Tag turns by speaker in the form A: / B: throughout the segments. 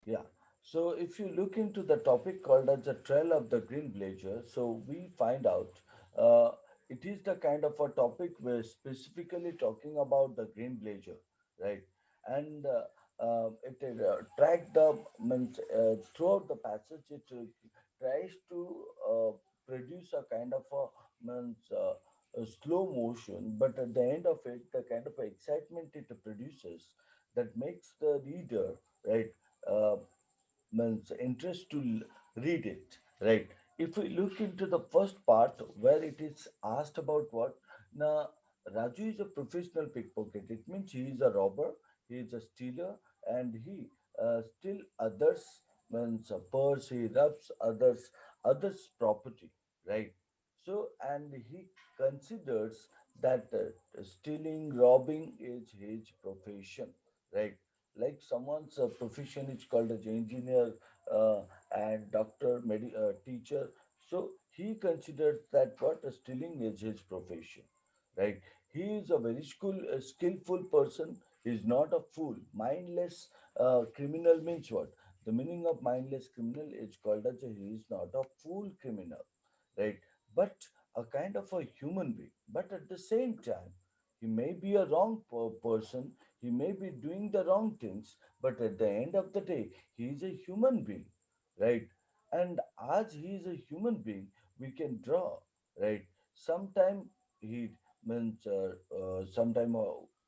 A: Yeah. So if you look into the topic called as the Trail of the Green Blazer, so we find out uh, it is the kind of a topic we're specifically talking about the Green Blazer, right? And it track the means throughout the passage it tries to produce a kind of a means a slow motion, but at the end of it, the kind of excitement it produces that makes the reader right uh, means interest to read it, right? If we look into the first part where it is asked about what now, Raju is a professional pickpocket. It means he is a robber, he is a stealer, and he steal others means a purse, he robs others property, right? So and he considers that stealing, robbing is his profession, right? Like someone's profession is called as engineer uh, and doctor, teacher. So he considers that what stealing is his profession, right? He is a very skillful person. He is not a fool. Mindless criminal means what? The meaning of mindless criminal is called as he is not a fool criminal, right? But a kind of a human being. But at the same time, he may be a wrong person, he may be doing the wrong things, but at the end of the day, he is a human being, right? And as he is a human being, we can draw, right? Sometime he means, sometime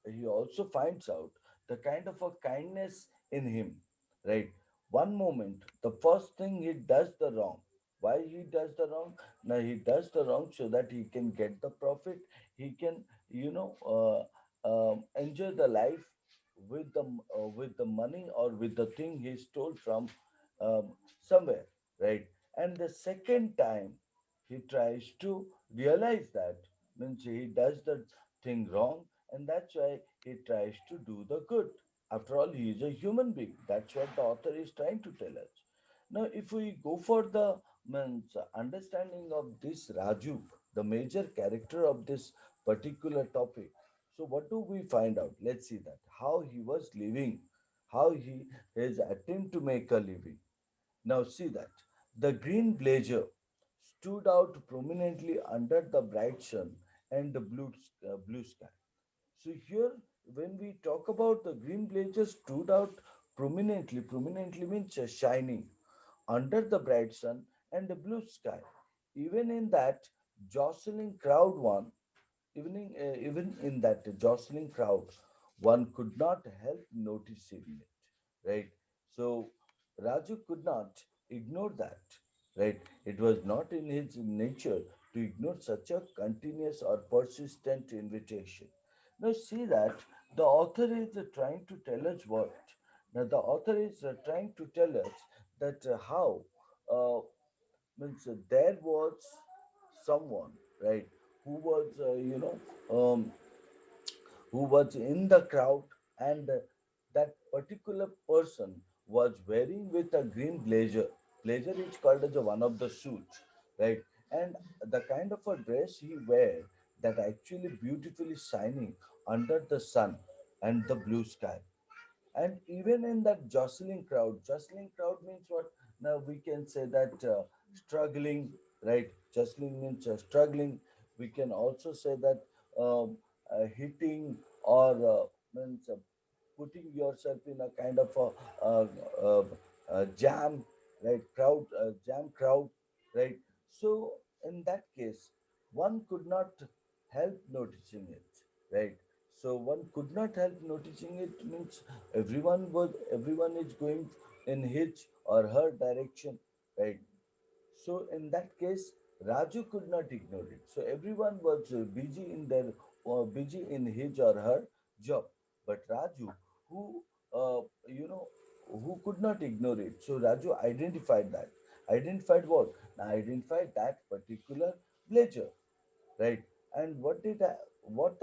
A: he also finds out the kind of a kindness in him, right? One moment, the first thing he does the wrong. Why he does the wrong? Now he does the wrong so that he can get the profit. He can, you know, enjoy the life with the money or with the thing he stole from somewhere, right? And the second time he tries to realize that means he does the thing wrong, and that's why he tries to do the good. After all, he is a human being. That's what the author is trying to tell us. Now, if we go for the means understanding of this Raju, the major character of this particular topic, so what do we find out? Let's see that how he was living, how he his attempt to make a living. Now see that the green blazer stood out prominently under the bright sun and the blue sky. So here, when we talk about the green blazer stood out prominently means shining under the bright sun and the blue sky. Even in that jostling crowd, even in that jostling crowd, one could not help noticing it, right? So Raju could not ignore that, right? It was not in his nature to ignore such a continuous or persistent invitation. Now, see that the author is trying to tell us what? Now, the author is trying to tell us that how uh, means there was someone, right, who was, who was in the crowd, and that particular person was wearing with a green blazer is called as a one of the suits, right? And the kind of a dress he wear that actually beautifully shining under the sun and the blue sky. And even in that jostling crowd means what? Now we can say that struggling, right? Jostling means struggling. We can also say that hitting or means putting yourself in a kind of a, jam, right? Jam crowd, right? So in that case, one could not help noticing it, right? So one could not help noticing it means everyone is going in his or her direction, right? So in that case, Raju could not ignore it. So everyone was busy in his or her job. But Raju, who who could not ignore it. So Raju identified that. Identified what? Identified that particular pleasure, right? And what the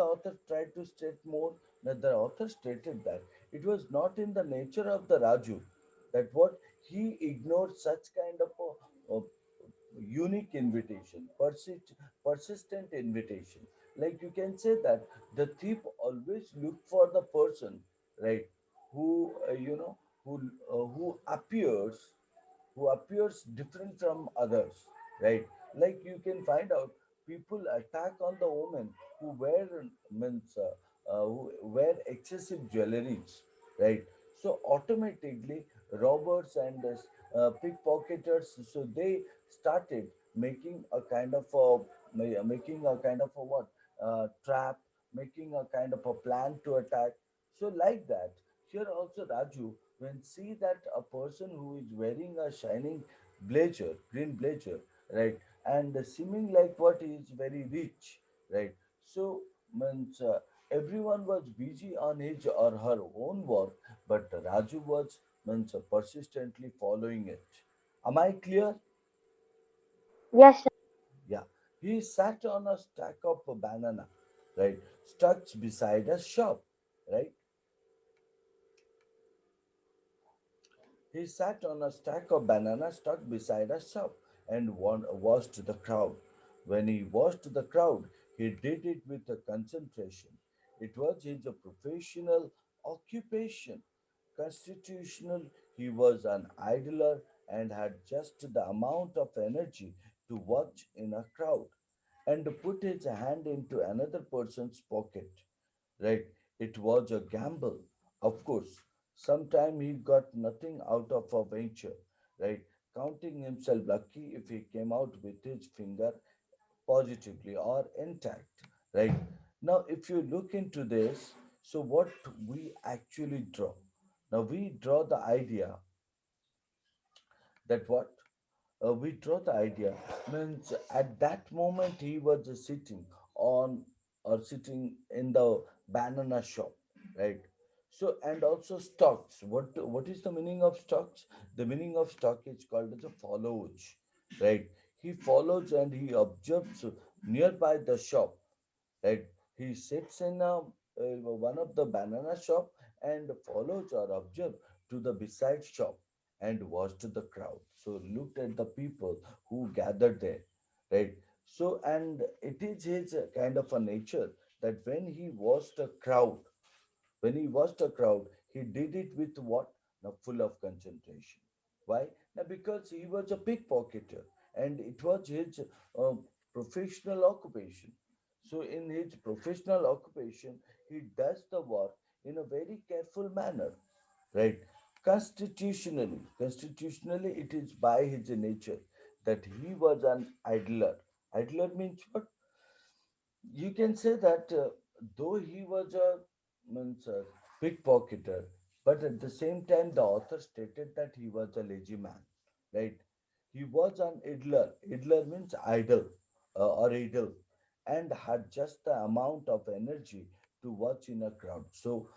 A: author tried to state more, that the author stated that it was not in the nature of the Raju that what he ignored such kind of a unique invitation, persistent invitation. Like you can say that the thief always look for the person, right, who who who appears different from others, right? Like you can find out people attack on the women who wear means who wear excessive jewelries, right? So automatically robbers and pickpocketers, so they started making a kind of a making a kind of a what trap, making a kind of a plan to attack. So like that, here also Raju, when see that a person who is wearing a shining blazer, green blazer, right, and seeming like what he is very rich, right? So means everyone was busy on his or her own work, but Raju was means persistently following it. Am I clear?
B: Yes, sir.
A: Yeah. He sat on a stack of banana, right, stuck beside a shop, right? He sat on a stack of bananas stuck beside a shop and watched the crowd. When he watched the crowd, he did it with a concentration. It was his professional occupation. Constitutional, he was an idler and had just the amount of energy to watch in a crowd and put his hand into another person's pocket, right? It was a gamble, of course. Sometime he got nothing out of a venture, right? Counting himself lucky if he came out with his finger positively or intact, right? Now, if you look into this, so what we actually draw? Now, we draw the idea that what we draw the idea means at that moment he was sitting on or sitting in the banana shop, right? So and also stocks, what is the meaning of stocks? The meaning of stock is called as a follows, right? He follows and he observes nearby the shop, right? He sits in one of the banana shop and follows or observed to the beside shop and watched the crowd. So looked at the people who gathered there, right? So and it is his kind of a nature that when he watched a crowd, when he watched a crowd, he did it with what? Now, full of concentration. Why? Now, because he was a pickpocketer and it was his uh, professional occupation. So, in his professional occupation, he does the work in a very careful manner, right? Constitutionally, it is by his nature that he was an idler. Idler means what? You can say that though he was a means a pickpocketer, but at the same time the author stated that he was a lazy man, right? He was an idler. Idler means idle or idle, and had just the amount of energy to watch in a crowd. So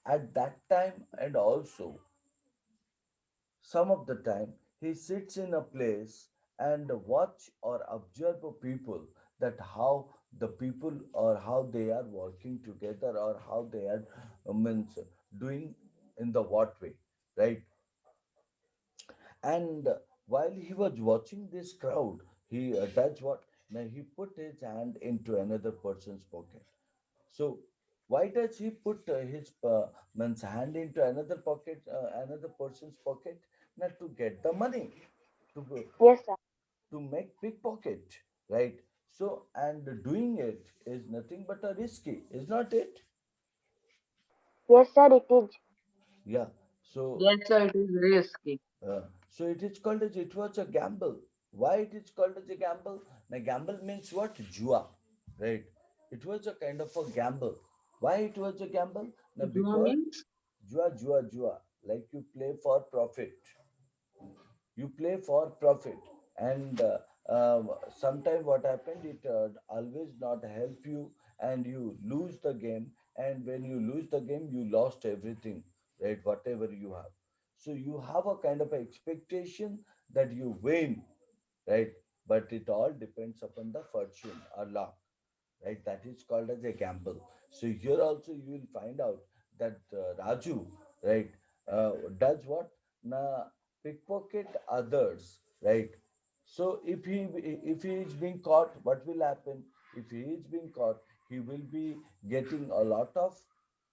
A: at that time, and also some of the time, he sits in a place and watch or observe people that how the people or how they are working together or how they are means doing in the what way, right? And while he was watching this crowd, he does what? Now he put his hand into another person's pocket. So why does he put his man's hand into another pocket, another person's pocket? Not to get the money, to
B: Yes, sir.
A: to make pickpocket, right? So and doing it is nothing but a risky, is not it?
B: Yes, sir, it is.
A: Yeah. So
C: Yes, sir, it is risky.
A: so it is called as it was a gamble. Why it is called as a gamble? Now gamble means what? Jua, right? It was a kind of a gamble. Why it was a gamble? Now
C: Jua
A: because
C: means
A: jua, like you play for profit. You play for profit, and sometime what happened? It always not help you, and you lose the game. And when you lose the game, you lost everything, right? Whatever you have. So you have a kind of expectation that you win, right? But it all depends upon the fortune or luck, right? That is called as a gamble. So here also you will find out that Raju, right, does what? Na pickpocket others, right? So if he is being caught, what will happen? If he is being caught, he will be getting a lot of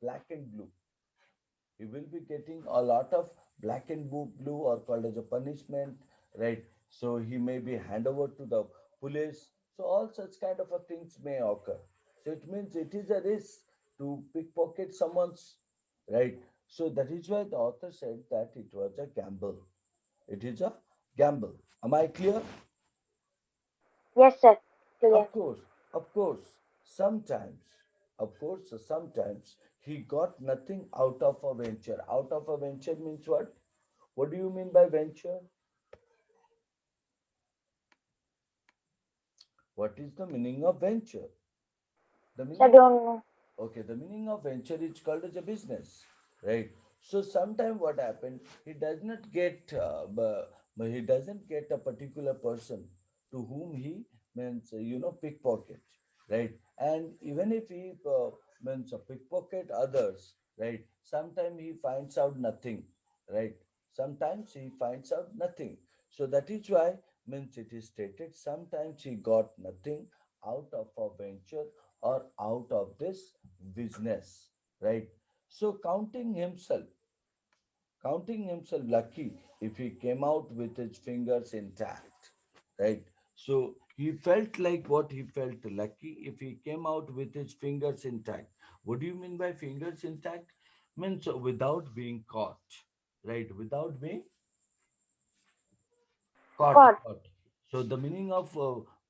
A: black and blue. he will be getting a lot of black and blue or called as a punishment, right? So he may be hand over to the police. So all such kind of a things may occur. So it means it is a risk to pickpocket someone's, right? So that is why the author said that it was a gamble. It is a gamble. Am I clear?
B: Yes, sir. Clear.
A: Of course, of course, sometimes he got nothing out of a venture. Out of a venture means what? What do you mean by venture? What is the meaning of venture? The
B: Sir,
A: meaning
B: don't know.
A: Okay, the meaning of venture is called as a business, right? So sometime what happened, he does not get, he doesn't get a particular person to whom he means, pickpocket, right? And even if he means pickpocket others, right? Sometimes he finds out nothing, right? Sometimes he finds out nothing. So that is why means it is stated sometimes he got nothing out of a venture or out of this business, right? So counting himself lucky if he came out with his fingers intact, right? So he felt like what he felt lucky if he came out with his fingers intact. What do you mean by fingers intact? Means without being caught, right? Without being caught,
B: God.
A: caught. So the meaning of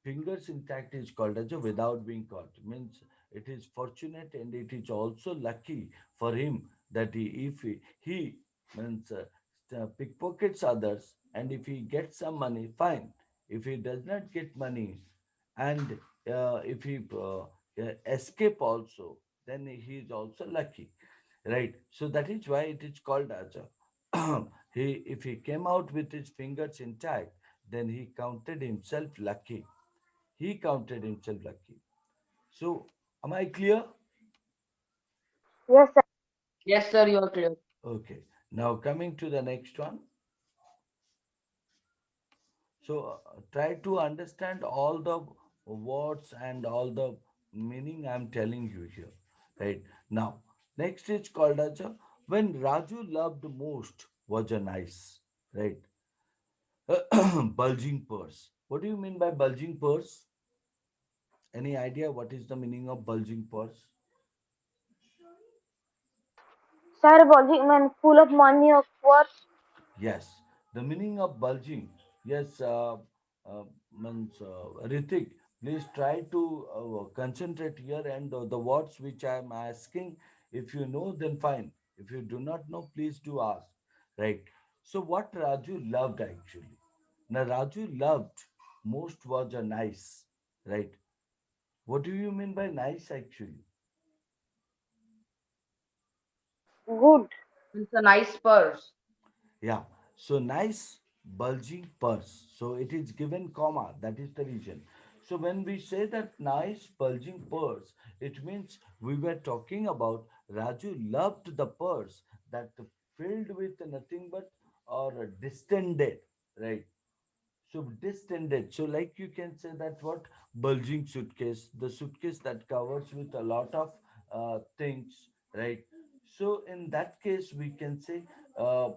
A: fingers intact is called as a without being caught. Means it is fortunate and it is also lucky for him that he means pickpockets others, and if he gets some money, fine. If he does not get money, and if he escape also, then he is also lucky, right? So that is why it is called as a he if he came out with his fingers intact, then he counted himself lucky. He counted himself lucky. So am I clear?
B: Yes, sir.
C: Yes, sir, you are clear.
A: Okay, now coming to the next one. So try to understand all the words and all the meaning I'm telling you here, right? Now next is called as a when Raju loved most was a nice, right? Bulging purse. What do you mean by bulging purse? Any idea what is the meaning of bulging purse?
B: Sir, bulging man full of money of worth.
A: Yes, the meaning of bulging. Yes, means Ritik, please try to concentrate here and the words which I am asking. If you know, then fine. If you do not know, please do ask. Right. So, what Raju loved actually? Now, Raju loved most was a nice. Right. What do you mean by nice actually?
B: Good.
C: It's a nice purse.
A: Yeah. So nice bulging purse. So it is given comma. That is the reason. So when we say that nice bulging purse, it means we were talking about Raju loved the purse that filled with nothing but or distended, right? So distended. So like you can say that what bulging suitcase, the suitcase that covers with a lot of things, right? So in that case, we can say uh,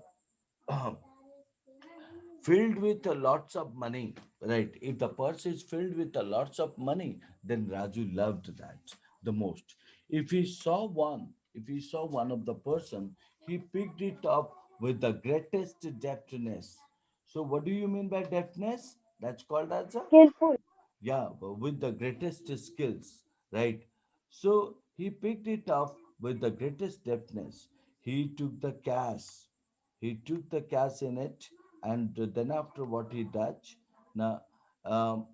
A: filled with lots of money, right? If the purse is filled with lots of money, then Raju loved that the most. If he saw one of the person, he picked it up with the greatest deftness. So what do you mean by deftness? That's called as a,
B: Skillful.
A: yeah, with the greatest skills, right? So he picked it up with the greatest deftness. He took the cash. He took the cash in it, and then after what he does, now um,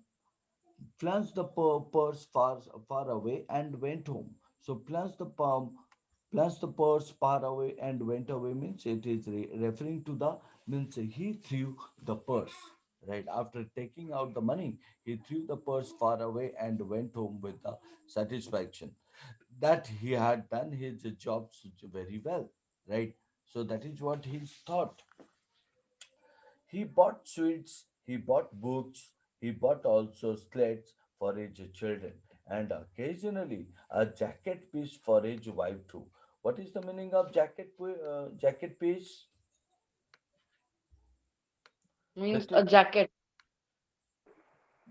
A: plunged the purse far away and went home. So plunged the purse far away and went away means it is referring to the means he threw the purse. Right after taking out the money, he threw the purse far away and went home with the satisfaction that he had done his job very well. Right. So that is what he thought. He bought sweets, he bought books, he bought also slates for his children, and occasionally a jacket piece for his wife too. What is the meaning of jacket piece?
C: Means
A: Let
C: a
A: it.
C: jacket.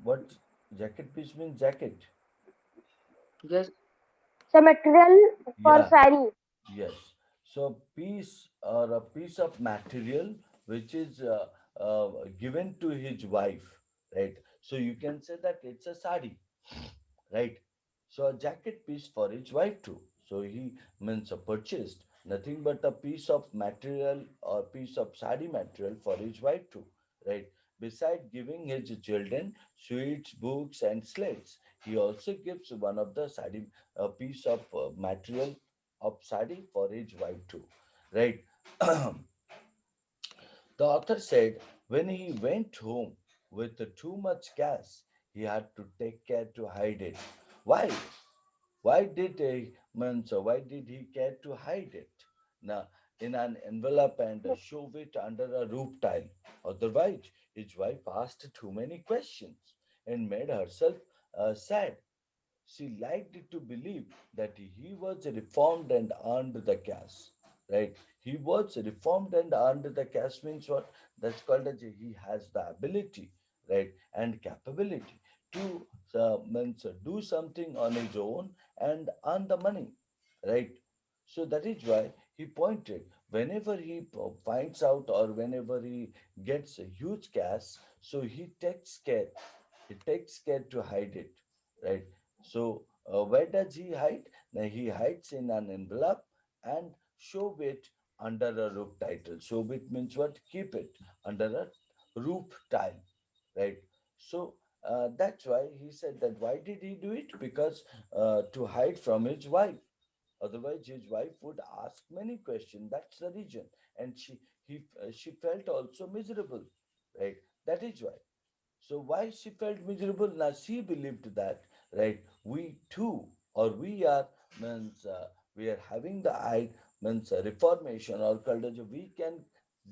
A: What jacket piece means? Jacket.
C: Yes.
B: So material for
A: Yeah.
B: sari.
A: Yes. So piece or a piece of material which is given to his wife, right? So you can say that it's a sari, right? So a jacket piece for his wife too. So he means purchased nothing but a piece of material or piece of sari material for his wife too, right? Beside giving his children sweets, books, and slates, he also gives one of the sari, a piece of material of sari for his wife too, right? The author said when he went home with too much gas, he had to take care to hide it. Why? Why did he, why did he care to hide it? Now, in an envelope and shove it under a roof tile. Otherwise, his wife asked too many questions and made herself sad. She liked to believe that he was reformed and earned the cash. Right? He was reformed and earned the cash means what? That's called as he has the ability, right, and capability to do something on his own and earn the money, right? So that is why he pointed whenever he finds out or whenever he gets a huge cash, so he takes care to hide it, right? So, where does he hide? Now, he hides in an envelope and show it under a roof title. Show it means what? Keep it under a roof tile, right? So, that's why he said that. Why did he do it? Because to hide from his wife. Otherwise, his wife would ask many questions. That's the reason, and she felt also miserable, right? That is why. So why she felt miserable? Now she believed that, right? We too, or we are means we are having the means reformation or culture. We can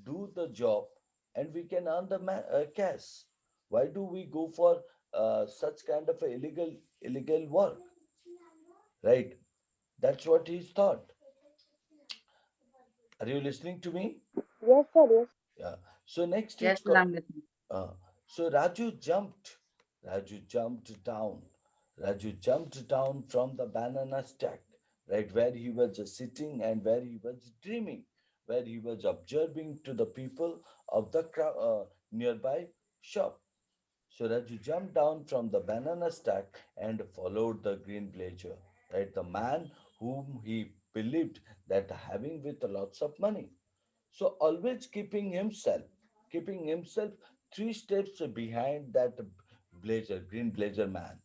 A: do the job and we can earn the cash. Why do we go for such kind of a illegal work, right? That's what he thought. Are you listening to me?
B: Yes, sir. Yes.
A: Yeah. So next
C: Yes,
A: is
C: sir, I'm listening.
A: Uh, so Raju jumped. Raju jumped down. Raju jumped down from the banana stack, right where he was just sitting and where he was dreaming, where he was observing to the people of the nearby shop. So Raju jumped down from the banana stack and followed the green blazer, right? The man whom he believed that having with lots of money. So always keeping himself 3 steps behind that green blazer man.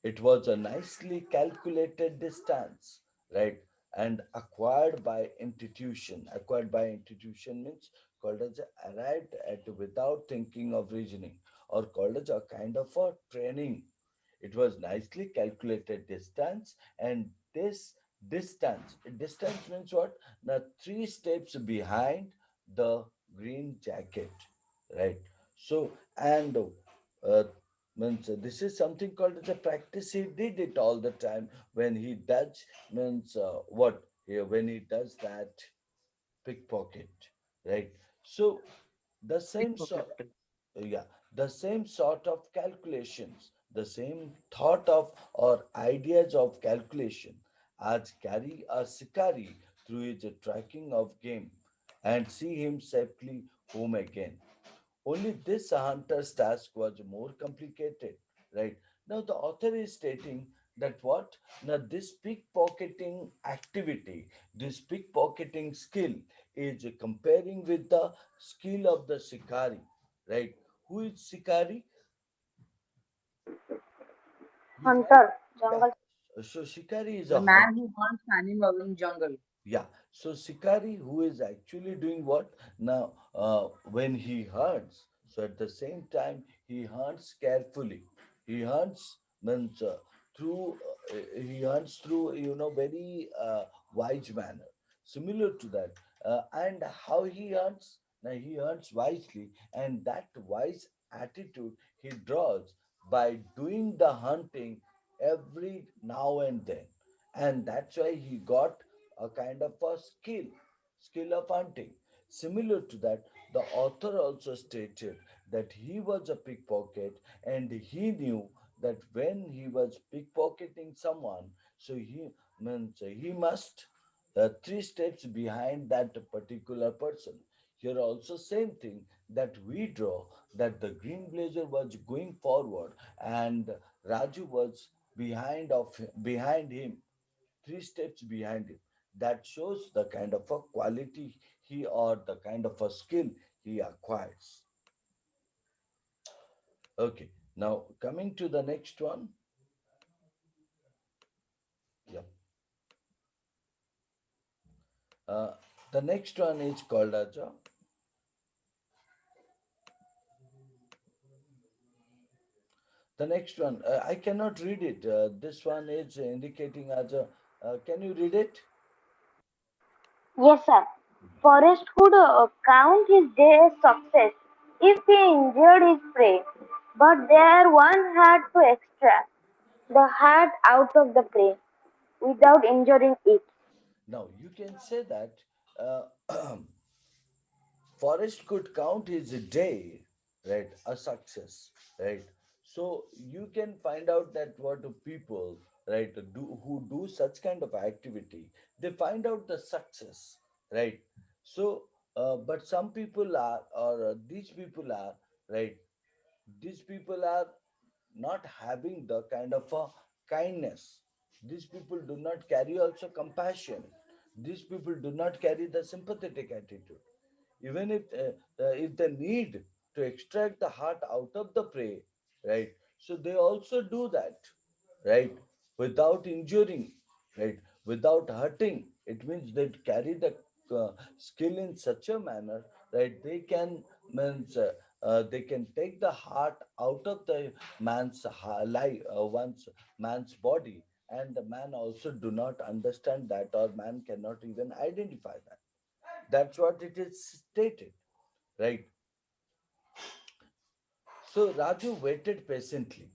A: It was a nicely calculated distance, right? And acquired by institution. Acquired by institution means called as arrived at without thinking of reasoning, or called as a kind of a training. It was nicely calculated distance, and this distance means what? Now 3 steps behind the green jacket, right? So and means this is something called as a practice. He did it all the time when he does means what here when he does that pickpocket, right? So the same sort,
C: Pickpocket.
A: yeah, the same sort of calculations, the same thought of or ideas of calculation as carry a shikari through his tracking of game and see him safely home again. Only this hunter's task was more complicated, right? Now the author is stating that what? Now this pickpocketing activity, this pickpocketing skill is comparing with the skill of the shikari, right? Who is shikari? Who's right?
B: Hunter.
A: Yeah.
B: Jungle.
A: So shikari is
C: The
A: a hunter.
C: man who hunts animals in jungle.
A: Yeah, so Sikari, who is actually doing what now? When he hunts, so at the same time he hunts carefully. He hunts means through he hunts through very wise manner. Similar to that, and how he hunts? Now he hunts wisely, and that wise attitude he draws by doing the hunting every now and then, and that's why he got a kind of a skill of hunting. Similar to that, the author also stated that he was a pickpocket and he knew that when he was pickpocketing someone, so he means he must three steps behind that particular person. Here also same thing that we draw that the green blazer was going forward and Raju was behind him, three steps behind him. That shows the kind of a quality he or the kind of a skill he acquires. Okay, now coming to the next one. Yep. Uh, the next one is called as the next one. I cannot read it. This one is indicating as a. Can you read it?
B: Yes, sir. Forrest could count his day as success if he injured his prey, but there one had to extract the heart out of the prey without injuring it.
A: Now you can say that Forrest could count his day, right, a success, right? So you can find out that what do people, right, do who do such kind of activity, they find out the success, right? So, but some people are, or these people are, right? These people are not having the kind of a kindness. These people do not carry also compassion. These people do not carry the sympathetic attitude. Even if they need to extract the heart out of the prey, right? So they also do that, right? Without injuring, right? Without hurting. It means they carry the skill in such a manner, right? They can take the heart out of the one's man's body, and the man also do not understand that, or man cannot even identify that. That's what it is stated, right? So Raju waited patiently,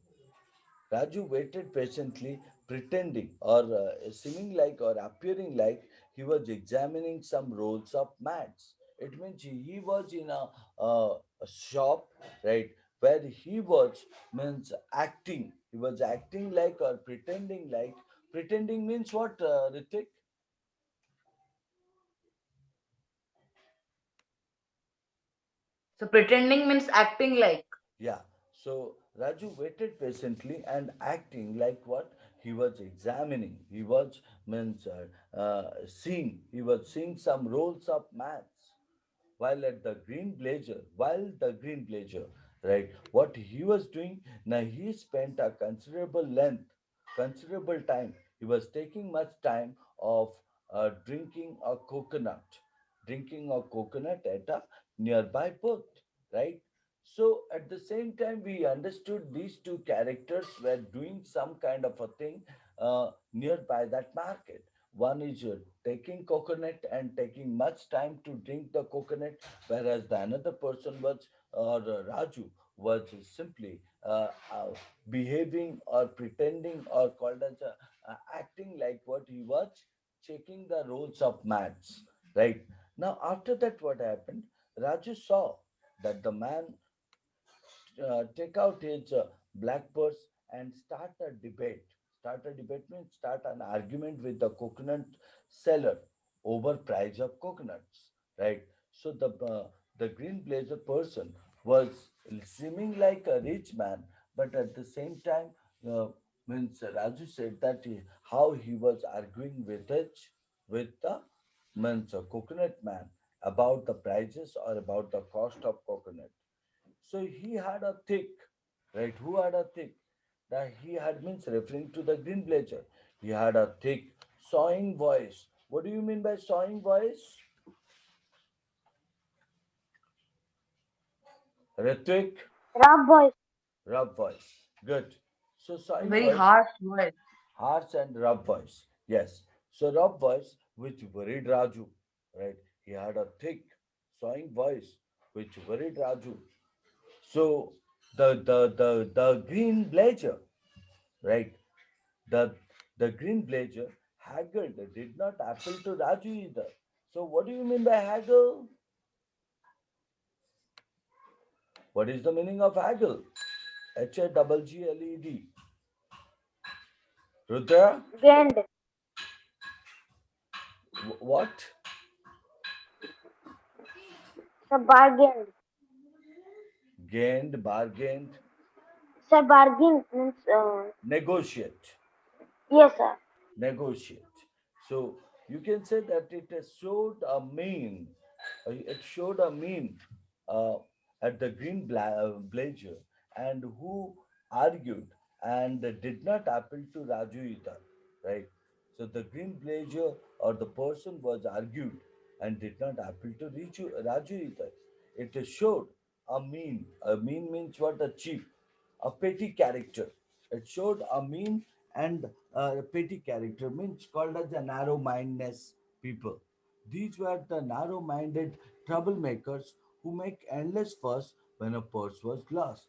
A: pretending or seeming like or appearing like he was examining some rolls of mats. It means he was in a shop, right, where he was means acting. He was acting like or pretending like. Pretending means what, Ritik?
C: So pretending means acting like.
A: Yeah. So Raju waited patiently and acting like what he was examining. He was means seeing. He was seeing some rolls of maths while the green blazer, right, what he was doing now, he spent a considerable time, he was taking much time of drinking a coconut at a nearby port, right? So at the same time we understood these two characters were doing some kind of a thing nearby that market. One is taking coconut and taking much time to drink the coconut, whereas the another person was, or Raju, was simply behaving or pretending or called as acting like what he was checking the rolls of mats. Right now, after that, what happened? Raju saw that the man take out his black purse and start a debate. Start a debate means start an argument with the coconut seller over price of coconuts, right? So the green blazer person was seeming like a rich man, but at the same time, uh, means Raju said that how he was arguing with the means coconut man about the prices or about the cost of coconut. So he had a thick, right? Who had a thick? That he had means referring to the green blazer. He had a thick, sawing voice. What do you mean by sawing voice? Ritik,
B: Rough voice.
A: rough voice. Good. So
C: A
A: sawing
C: very
A: voice,
C: harsh voice.
A: harsh and rough voice. Yes. So rough voice, which worried Raju, right? He had a thick, sawing voice, which worried Raju. So the green blazer, right? The the green blazer haggled did not appeal to Raju either. So, what do you mean by haggle? What is the meaning of haggle? Haggled. Rudra,
B: Gained.
A: what?
B: So bargained.
A: Gained, bargained,
B: So bargain means
A: negotiate.
B: yes, sir.
A: Negotiate. So you can say that it has showed a mean, it showed a mean uh, at the blazer and who argued and did not appeal to Raju either, right? So the green blazer or the person was argued and did not appeal to Raju either. It showed a mean. A mean means what? A cheap, a petty character. It showed a mean and a petty character means called as the narrow-mindedness people. These were the narrow-minded troublemakers who make endless fuss when a purse was lost.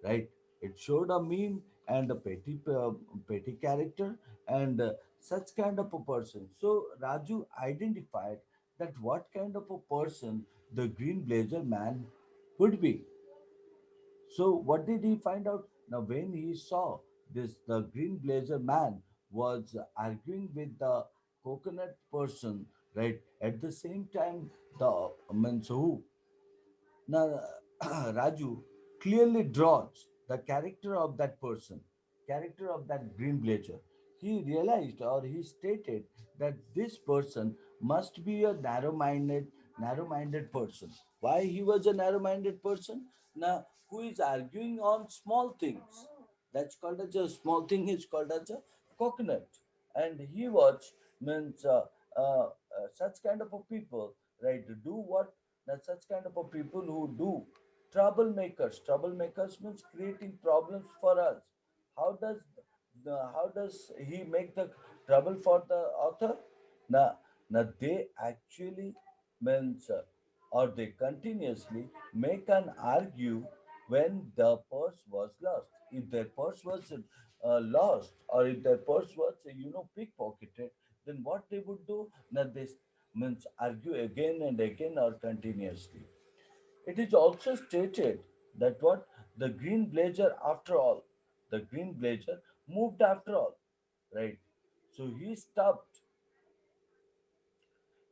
A: Right? It showed a mean and a petty character and such kind of a person. So Raju identified that what kind of a person the green blazer man would be. So what did he find out? Now when he saw this, the green blazer man was arguing with the coconut person, right? At the same time, the means who now, Raju clearly draws the character of that person, character of that green blazer. He realized or he stated that this person must be a narrow-minded person. Why he was a narrow-minded person? Now, who is arguing on small things? That's called as a small thing is called as a coconut. And he was means such kind of a people, right? Do what that such kind of a people who do troublemakers. Troublemakers means creating problems for us. How does how does he make the trouble for the author? Now, now they actually means or they continuously make an argue when the purse was lost. If their purse was lost or if their purse was pickpocketed, then what they would do? Now they means argue again and again or continuously. It is also stated that what the green blazer after all, the green blazer moved after all, right? So he stopped.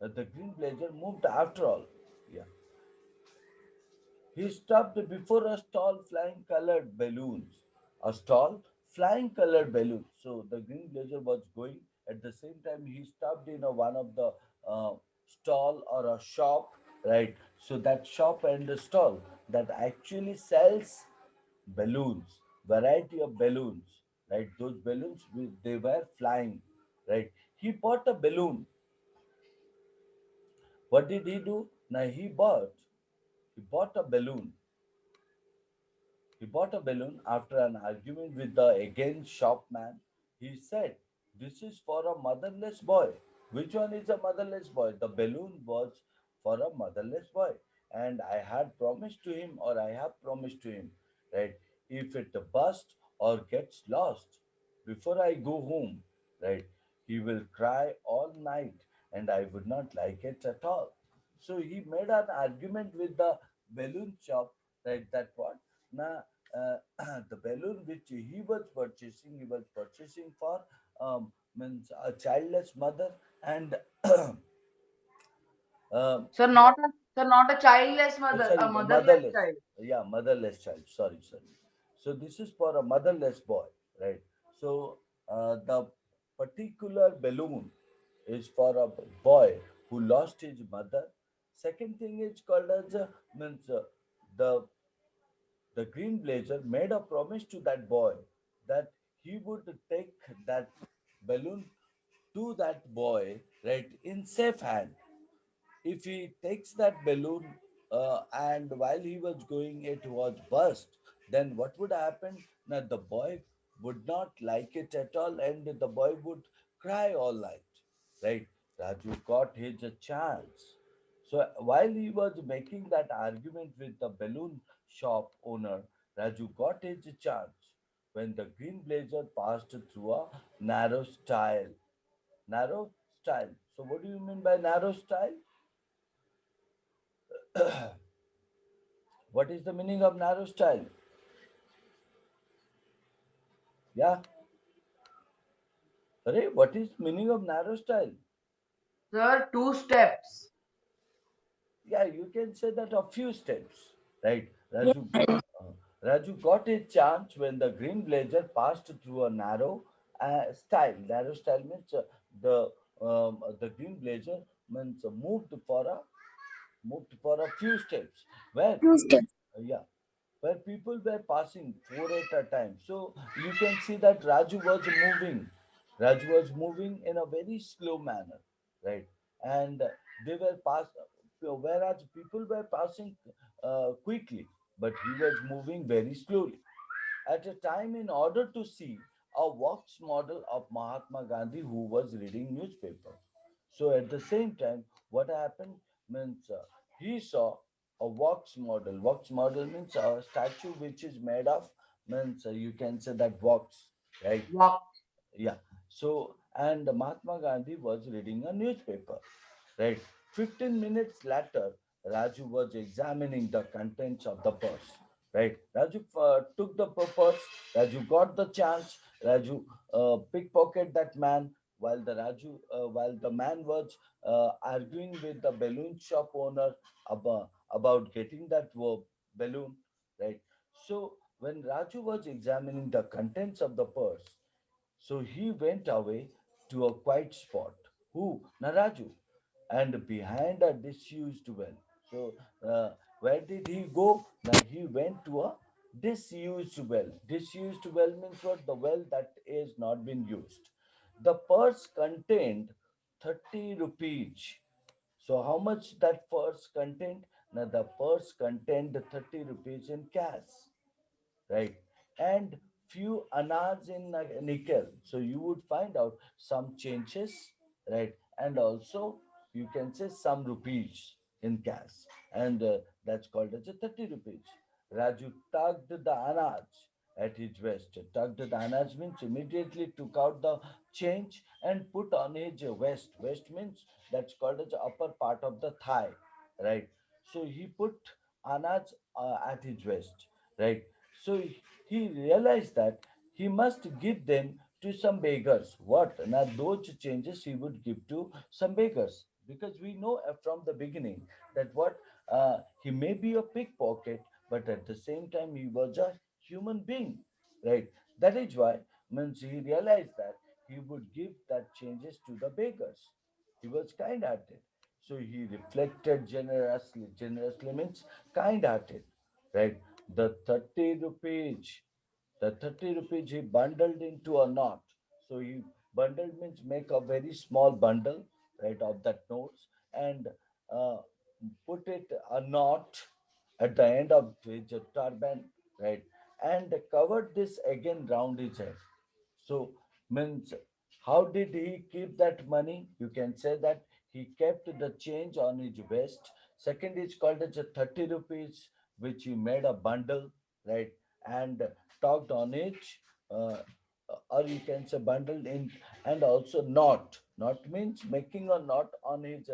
A: The green blazer moved after all. Yeah. He stopped before a stall flying colored balloons. A stall flying colored balloons. So the green blazer was going. At the same time, he stopped in one of the uh, stall or a shop, right? So that shop and the stall that actually sells balloons, variety of balloons, right? Those balloons they were flying, right? He bought a balloon. What did he do? Now he bought a balloon. He bought a balloon after an argument with the again shopman. He said, "This is for a motherless boy." Which one is a motherless boy? The balloon was for a motherless boy. And I had promised to him, or I have promised to him, right? If it busts or gets lost before I go home, right? He will cry all night, and I would not like it at all. So he made an argument with the balloon shop, right? That what? Now, the balloon which he was purchasing for means a childless mother and um,
C: Sir,
A: he,
C: not a childless mother, a
A: sorry,
C: motherless
A: motherless.
C: child.
A: Yeah, motherless child. Sorry, sorry. So this is for a motherless boy, right? So the particular balloon is for a boy who lost his mother. Second thing is called as means the the green blazer made a promise to that boy that he would take that balloon to that boy right in safe hand. If he takes that balloon and while he was going it was burst, then what would happen? Now the boy would not like it at all and the boy would cry all night, right? Raju got his chance. So while he was making that argument with the balloon shop owner, Raju got his chance when the green blazer passed through a narrow stile. Narrow style. So what do you mean by narrow style? What is the meaning of narrow style? Yeah. Arey, what is meaning of narrow style?
C: Sir, two steps.
A: Yeah, you can say that a few steps, right?
D: Yeah.
A: Raju got a chance when the green blazer passed through a narrow style. Narrow style means the green blazer means moved for a few steps where
D: Two steps.
A: yeah, where people were passing four at a time. So you can see that Raju was moving. Raju was moving in a very slow manner, right? And they were whereas people were passing quickly, but he was moving very slowly. At a time, in order to see a wax model of Mahatma Gandhi who was reading newspaper. So at the same time, what happened means he saw a wax model. Wax model means a statue which is made of means you can say that wax, right?
C: Walk.
A: Yeah. So, and Mahatma Gandhi was reading a newspaper, right? 15 minutes later, Raju was examining the contents of the purse, right? Raju took the purse, Raju got the chance, Raju pickpocket that man while the man was arguing with the balloon shop owner about getting that balloon, right? So, when Raju was examining the contents of the purse, so he went away to a quiet spot. Who? Naraju. And behind a disused well. So, where did he go? Now, he went to a disused well. Disused well means what? The well that is not been used. The purse contained 30 rupees. So, how much that purse contained? Now, the purse contained 30 rupees in cash, right? And few anars in nickel. So you would find out some changes, right? And also you can say some rupees in cash, and that's called as a 30 rupees. Raju tugged the anaj at his vest. Tugged the anaj means immediately took out the change and put on his vest. Vest means that's called as the upper part of the thigh, right? So he put anaj at his waist, right? So he realized that he must give them to some beggars. What? Now, those changes he would give to some beggars. Because we know from the beginning that what he may be a pickpocket, but at the same time, he was a human being, right? That is why means he realized that he would give that changes to the beggars. He was kind hearted. So he reflected generously. Generously means kind hearted, right? The 30 rupees, the 30 rupees he bundled into a knot. So he bundled means make a very small bundle, right, of that notes and uh, put it a knot at the end of his turban, right, and covered this again round his head. So means how did he keep that money? You can say that he kept the change on his vest. Second is called as a 30 rupees, which he made a bundle, right? And talked on it, uh, or you can say bundled in, and also knot. Knot means making a knot on his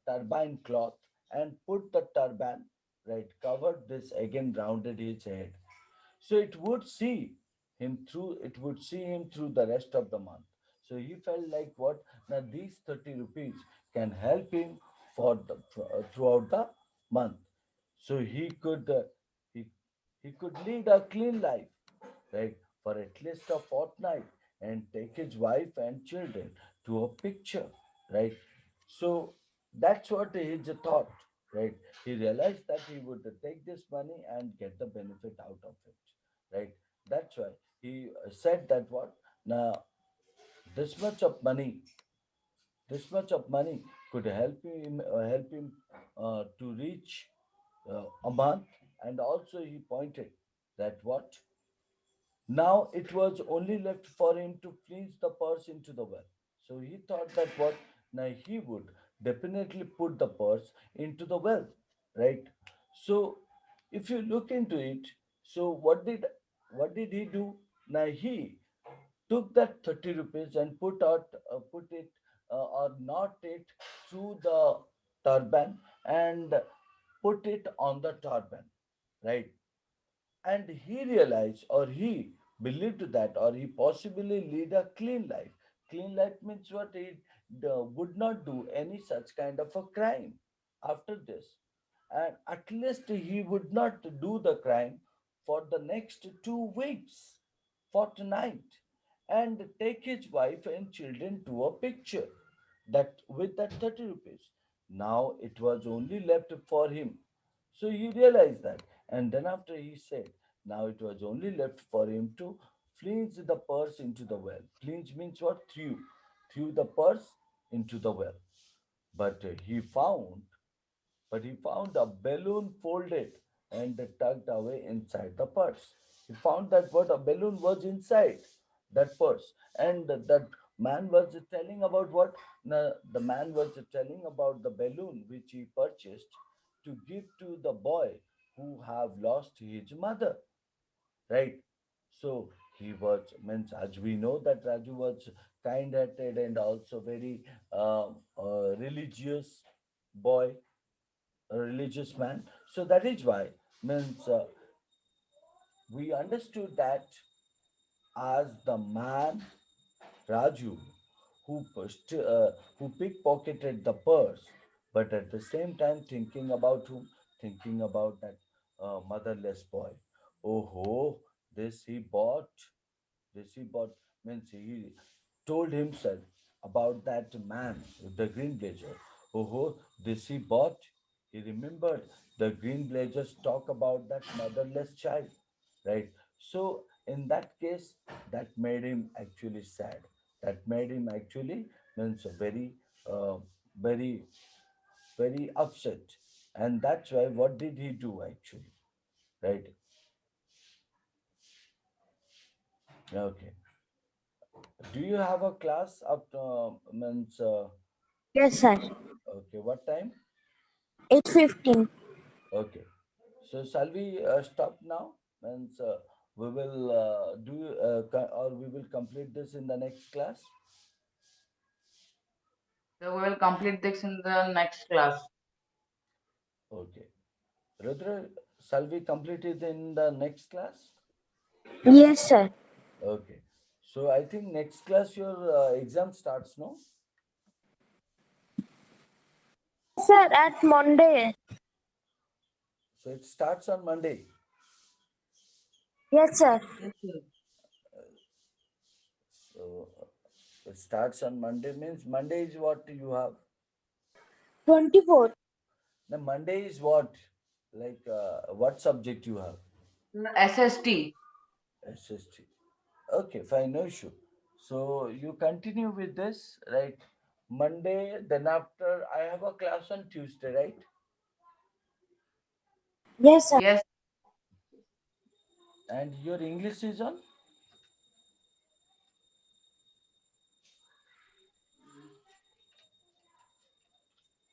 A: turbine cloth and put the turban, right? Covered this again, rounded his head, so it would see him through the rest of the month. So he felt like what? Now these 30 rupees can help him throughout the month. So he, he could lead a clean life, right, for at least a fortnight and take his wife and children to a picture, right? So that's what his thought, right? He realized that he would take this money and get the benefit out of it, right? That's why he said that what? Now, this much of money, this much of money could help him to reach a month, and also he pointed that what? Now it was only left for him to fleece the purse into the well. So he thought that what? Now he would definitely put the purse into the well, right? So if you look into it, so what did he do? Now took that 30 rupees and put it or knot it through the turban and put it on the turban, right? And he realized or he believed that or he possibly lead a clean life. Clean life means what? He would not do any such kind of a crime after this, and at least he would not do the crime for the next 2 weeks, fortnight, and take his wife and children to a picture that with that 30 rupees. Now it was only left for him. So he realized that. And then after he said, now it was only left for him to flinch the purse into the well. Flinch means what? Threw the purse into the well. But he found a balloon folded and tucked away inside the purse. He found that what a balloon was inside that purse, and that man was telling about what? The man was telling about the balloon which he purchased to give to the boy who have lost his mother, right? So he was means as we know that Raju was kind-hearted and also very religious boy, a religious man. So that is why means we understood that as the man Raju who pickpocketed the purse, but at the same time thinking about whom? Thinking about that motherless boy. Oh ho, this he bought. This he bought means he told himself about that man with the green blazer. Oh, this he bought. He remembered the green blazers talk about that motherless child, right? So in that case, that made him actually sad. That made him actually means uh, very, very upset. And that's why what did he do actually, right? Okay. Do you have a class up means
B: Yes, sir.
A: okay, what time?
B: 8:15.
A: Okay. So shall we stop now? Means we will or we will complete this in the next class.
C: So we will complete this in the next class.
A: Okay. Rudra, shall we complete it in the next class?
B: Yes, sir.
A: Okay. So I think next class your exam starts, no?
B: Yes, sir. At Monday.
A: So it starts on Monday.
B: Yes, sir.
C: Yes, sir.
A: So it starts on Monday means Monday is what you have.
B: 24.
A: The Monday is what? Like what subject you have?
C: SST.
A: SST. Okay, fine, no issue. So you continue with this, right? Monday, then after I have a class on Tuesday, right?
B: Yes, sir.
C: Yes.
A: And your English is on?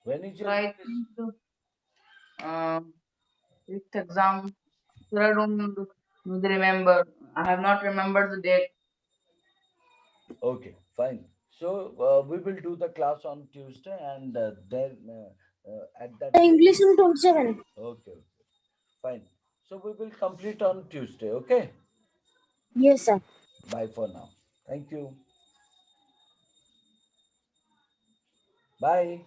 A: When is
C: So
A: your
C: I
A: English?
C: think fifth exam. So I don't remember. I have not remembered the date.
A: Okay, fine. So we will do the class on Tuesday, and then at that
B: The
A: day.
B: English on 27.
A: Okay, okay, fine. So we will complete on Tuesday. Okay.
B: Yes, sir.
A: Bye for now. Thank you. Bye.